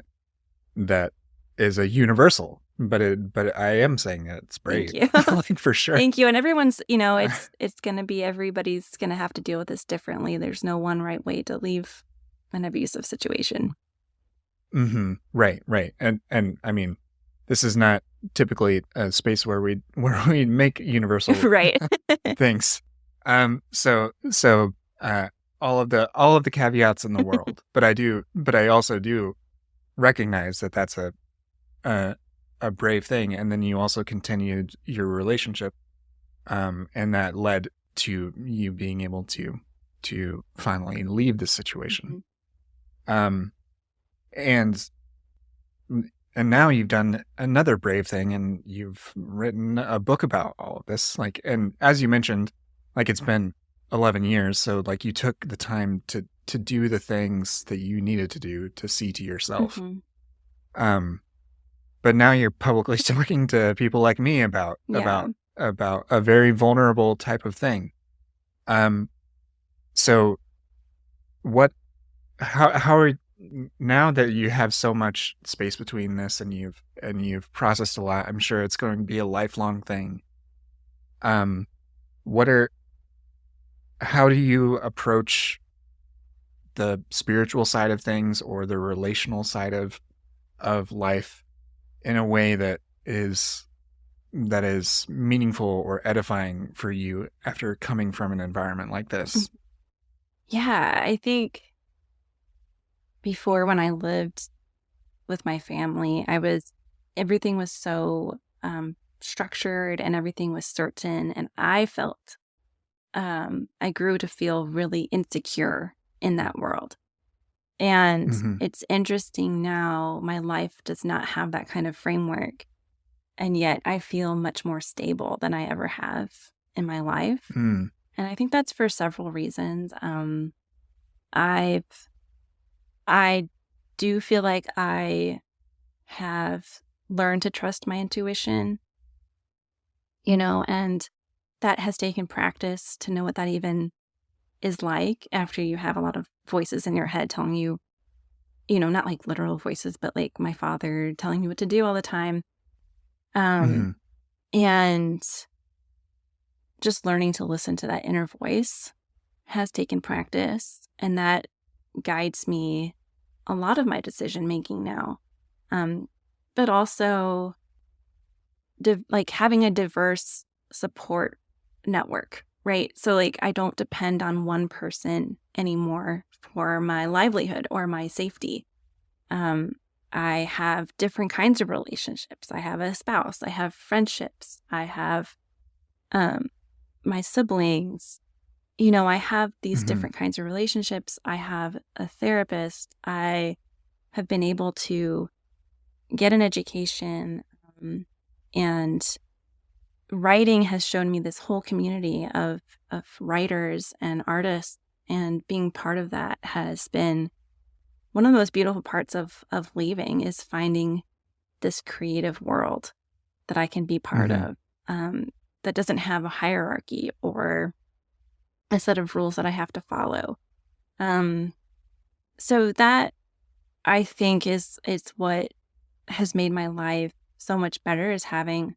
that is a universal, but I am saying that it's brave. Thank you. Like, for sure. Thank you. And everyone's, it's going to be, everybody's going to have to deal with this differently. There's no one right way to leave an abusive situation. Right. And I mean, this is not typically a space where we make universal right. things. So all of the caveats in the world, but I also do recognize that that's a brave thing. And then you also continued your relationship, and that led to you being able to finally leave this situation. And now you've done another brave thing, and you've written a book about all of this. Like, and as you mentioned, like, it's been 11 years. So, like, you took the time to do the things that you needed to do to see to yourself. But now you're publicly talking to people like me about a very vulnerable type of thing. So how are, now that you have so much space between this, and you've processed a lot, I'm sure it's going to be a lifelong thing. How do you approach the spiritual side of things or the relational side of life in a way that is meaningful or edifying for you after coming from an environment like this? Yeah, I think before, when I lived with my family, everything was so structured and everything was certain. And I felt, I grew to feel really insecure in that world. And Mm-hmm. it's interesting now, my life does not have that kind of framework. And yet I feel much more stable than I ever have in my life. Mm. And I think that's for several reasons. I've, I do feel like I have learned to trust my intuition, and that has taken practice to know what that even is like after you have a lot of voices in your head telling you, not like literal voices, but like my father telling you what to do all the time. Mm-hmm. And just learning to listen to that inner voice has taken practice, and that guides me a lot of my decision making now. But also like having a diverse support network, right? So like I don't depend on one person anymore for my livelihood or my safety. I have different kinds of relationships. I have a spouse, I have friendships, I have my siblings. I have these Mm-hmm. different kinds of relationships. I have a therapist. I have been able to get an education, and writing has shown me this whole community of writers and artists, and being part of that has been one of the most beautiful parts of leaving, is finding this creative world that I can be part Mm-hmm. of, that doesn't have a hierarchy or a set of rules that I have to follow. So that, I think, is what has made my life so much better, is having,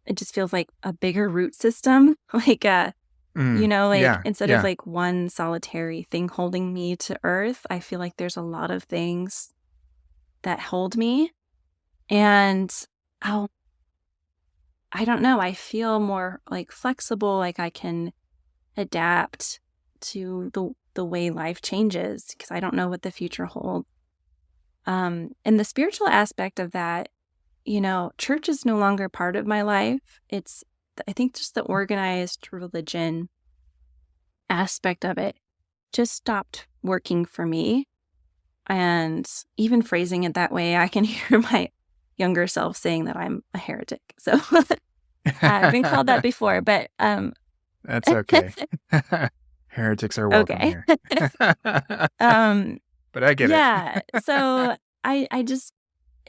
it just feels like a bigger root system, like Mm. like Yeah. instead of Yeah. like one solitary thing holding me to earth, I feel like there's a lot of things that hold me. And oh, I don't know, I feel more like flexible, like I can adapt to the way life changes, because I don't know what the future holds. And the spiritual aspect of that, church is no longer part of my life. It's, I think, just the organized religion aspect of it just stopped working for me. And even phrasing it that way, I can hear my younger self saying that I'm a heretic. So I've been called that before, but That's okay. Heretics are welcome okay. here. um But I get it. yeah. So I just,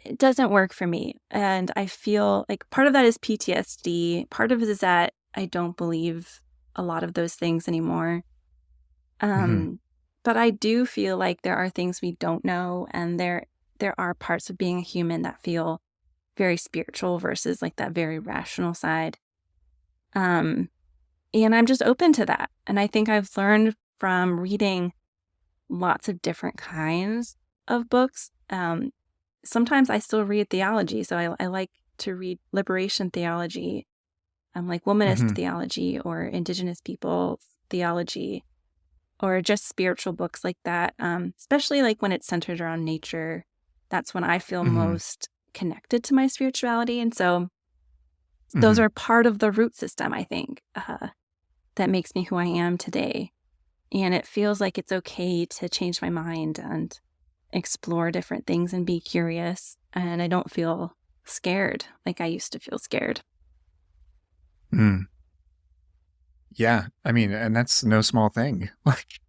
it doesn't work for me. And I feel like part of that is PTSD. Part of it is that I don't believe a lot of those things anymore. Mm-hmm. But I do feel like there are things we don't know, and there are parts of being a human that feel very spiritual versus like that very rational side. Um, and I'm just open to that. And I think I've learned from reading lots of different kinds of books. Sometimes I still read theology, so I like to read liberation theology, like womanist Mm-hmm. theology or indigenous people theology, or just spiritual books like that, especially like when it's centered around nature. That's when I feel Mm-hmm. most connected to my spirituality. And so those Mm-hmm. are part of the root system, I think, that makes me who I am today. And it feels like it's okay to change my mind and explore different things and be curious. And I don't feel scared like I used to feel scared. Mm. Yeah. I mean, and that's no small thing. Like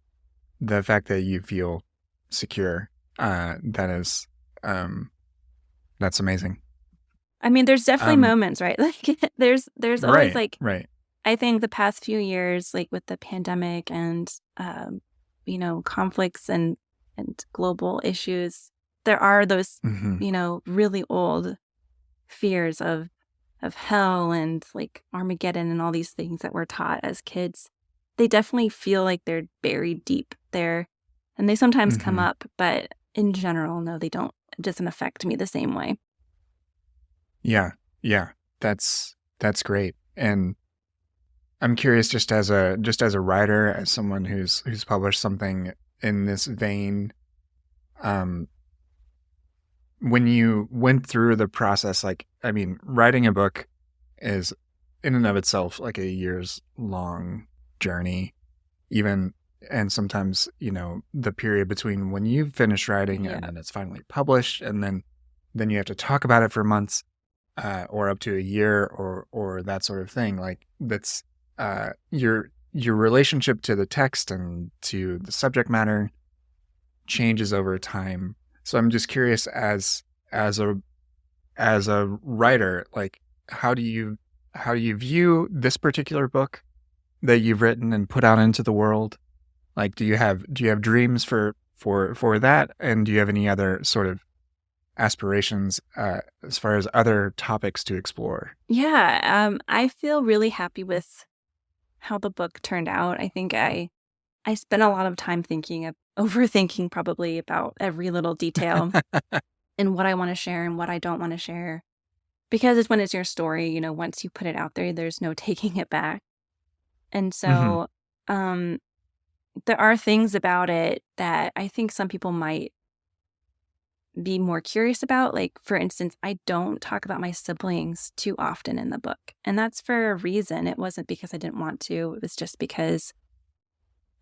the fact that you feel secure, that is, that's amazing. I mean, there's definitely Um, moments, right? Like there's always right, like, right. I think the past few years, like with the pandemic and, conflicts and global issues, there are those, Mm-hmm. really old fears of hell and like Armageddon and all these things that we're taught as kids. They definitely feel like they're buried deep there. And they sometimes come up, but in general, no, they don't. It doesn't affect me the same way. Yeah. That's great. And I'm curious, just as a writer, as someone who's published something in this vein, when you went through the process, like, I mean, writing a book is in and of itself like a years long journey, even, and sometimes, the period between when you've finished writing and then it's finally published, and then you have to talk about it for months, or up to a year, or that sort of thing. Like, that's your relationship to the text and to the subject matter changes over time. So I'm just curious, as a writer, like, how do you view this particular book that you've written and put out into the world? Like, do you have dreams for that? And do you have any other sort of aspirations as far as other topics to explore? Yeah, I feel really happy with how the book turned out. I think I spent a lot of time overthinking probably about every little detail and what I want to share and what I don't want to share. Because when it's your story, once you put it out there, there's no taking it back. And so there are things about it that I think some people might be more curious about. Like, for instance, I don't talk about my siblings too often in the book. And that's for a reason. It wasn't because I didn't want to. It was just because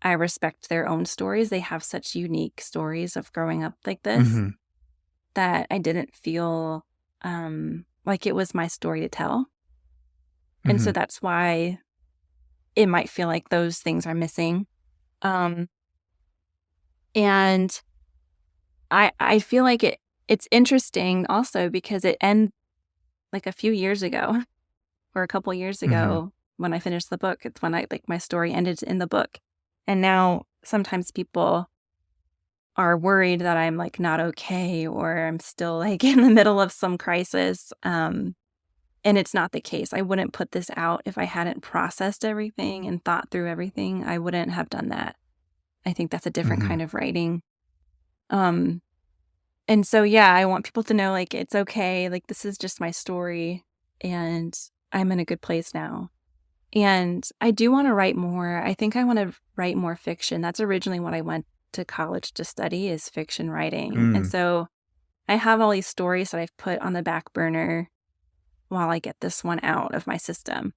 I respect their own stories. They have such unique stories of growing up like this that I didn't feel like it was my story to tell. And so that's why it might feel like those things are missing. And I feel like it's interesting also because it ended like a few years ago or a couple years ago when I finished the book. It's when my story ended in the book. And now sometimes people are worried that I'm like not okay, or I'm still like in the middle of some crisis. And it's not the case. I wouldn't put this out if I hadn't processed everything and thought through everything. I wouldn't have done that. I think that's a different kind of writing. And so, yeah, I want people to know, like, it's okay. Like, this is just my story and I'm in a good place now. And I do want to write more. I think I want to write more fiction. That's originally what I went to college to study, is fiction writing. And so I have all these stories that I've put on the back burner while I get this one out of my system.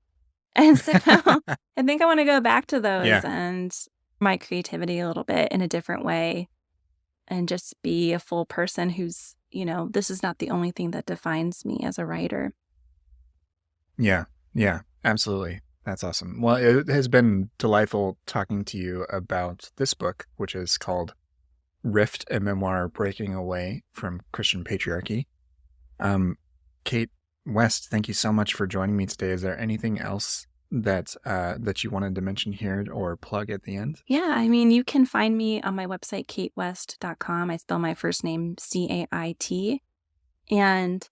And so I think I want to go back to those and my creativity a little bit in a different way and just be a full person who's, this is not the only thing that defines me as a writer. Yeah, absolutely. That's awesome. Well, it has been delightful talking to you about this book, which is called Rift, a Memoir of Breaking Away, from Christian Patriarchy. Cait West, thank you so much for joining me today. Is there anything else that you wanted to mention here or plug at the end? Yeah, I mean, you can find me on my website, caitwest.com. I spell my first name Cait. And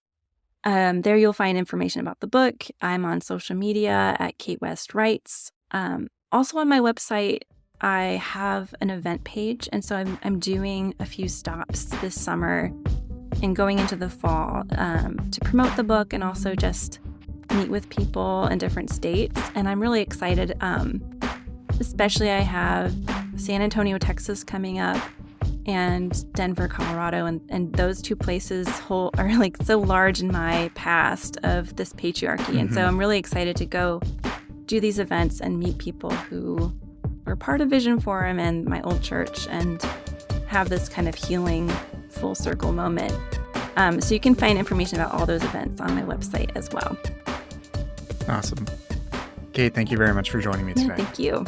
there you'll find information about the book. I'm on social media at Cait West Writes. Also on my website, I have an event page. And so I'm doing a few stops this summer and going into the fall to promote the book and also just meet with people in different states. And I'm really excited. Especially I have San Antonio, Texas coming up, and Denver, Colorado, and those two places are like so large in my past of this patriarchy. And so I'm really excited to go do these events and meet people who are part of Vision Forum and my old church and have this kind of healing full circle moment. So you can find information about all those events on my website as well. Awesome. Cait, thank you very much for joining me today. Thank you.